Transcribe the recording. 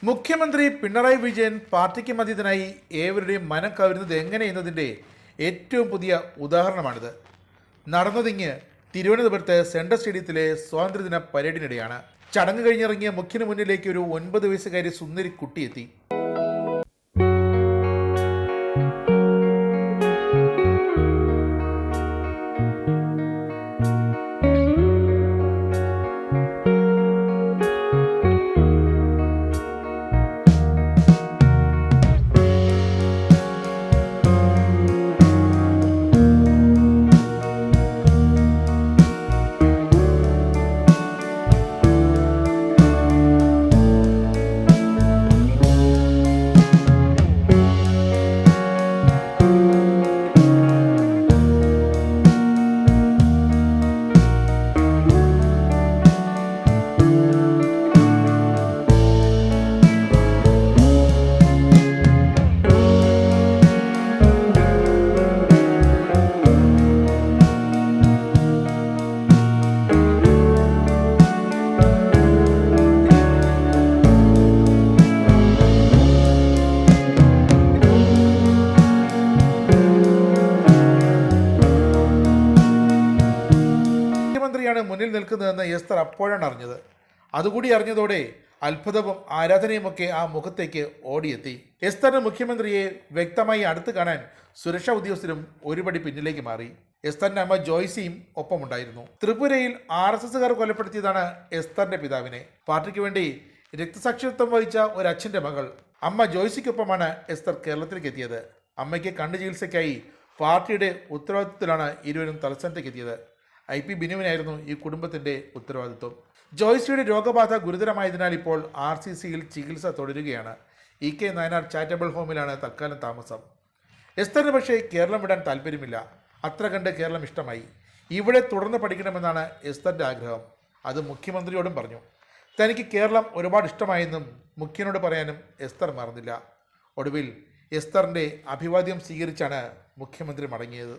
മുഖ്യമന്ത്രി പിണറായി വിജയൻ പാർട്ടിക്ക് മതീതനായി ഏവരുടെയും മനം കവരുന്നത് എങ്ങനെയെന്നതിൻ്റെ ഏറ്റവും പുതിയ ഉദാഹരണമാണിത്. നടന്നതിങ്ങ് തിരുവനന്തപുരത്ത് സെൻട്രൽ സ്റ്റേഡിയത്തിലെ സ്വാതന്ത്ര്യദിന പരേഡിനിടെയാണ്. ചടങ്ങ് കഴിഞ്ഞിറങ്ങിയ മുഖ്യന് മുന്നിലേക്ക് ഒരു 9 വയസ്സുകാരി സുന്ദരി കുട്ടിയെത്തി. മുഖ്യമന്ത്രിയാണ് മുന്നിൽ നിൽക്കുന്നതെന്ന് എസ്തർ അപ്പോഴാണ് അറിഞ്ഞത്. അതുകൂടി അറിഞ്ഞതോടെ അത്ഭുതവും ആരാധനയുമൊക്കെ ആ മുഖത്തേക്ക് ഓടിയെത്തി. എസ്തറിന് മുഖ്യമന്ത്രിയെ വ്യക്തമായി അടുത്ത് കാണാൻ സുരക്ഷാ ഉദ്യോഗസ്ഥരും ഒരുപടി പിന്നിലേക്ക് മാറി. എസ്തറിന്റെ അമ്മ ജോയ്സിയും ഒപ്പമുണ്ടായിരുന്നു. ത്രിപുരയിൽ RSSകാർ കൊലപ്പെടുത്തിയതാണ് എസ്തറിന്റെ പിതാവിനെ. പാർട്ടിക്ക് വേണ്ടി രക്തസാക്ഷിത്വം വഹിച്ച ഒരു അച്ഛന്റെ മകൾ അമ്മ ജോയ്സിക്കൊപ്പമാണ് എസ്തർ കേരളത്തിലേക്ക് എത്തിയത്. അമ്മയ്ക്ക് കണ്ണു ചികിത്സയ്ക്കായി പാർട്ടിയുടെ ഉത്തരവാദിത്വത്തിലാണ് ഇരുവരും തലസ്ഥാനത്തേക്ക് എത്തിയത്. IP ബിനുവിനായിരുന്നു ഈ കുടുംബത്തിന്റെ ഉത്തരവാദിത്വം. ജോയ്സിയുടെ രോഗബാധ ഗുരുതരമായതിനാൽ ഇപ്പോൾ RCCയിൽ ചികിത്സ തുടരുകയാണ്. EK നായനാർ ചാരിറ്റബിൾ ഹോമിലാണ് തൽക്കാലം താമസം. എസ്തറിന് പക്ഷേ കേരളം വിടാൻ താല്പര്യമില്ല. അത്ര കണ്ട് കേരളം ഇഷ്ടമായി. ഇവിടെ തുടർന്ന് പഠിക്കണമെന്നാണ് എസ്തറിന്റെ ആഗ്രഹം. അത് മുഖ്യമന്ത്രിയോടും പറഞ്ഞു. തനിക്ക് കേരളം ഒരുപാട് ഇഷ്ടമായെന്നും മുഖ്യനോട് പറയാനും എസ്തർ മറന്നില്ല. ഒടുവിൽ എസ്തറിന്റെ അഭിവാദ്യം സ്വീകരിച്ചാണ് മുഖ്യമന്ത്രി മടങ്ങിയത്.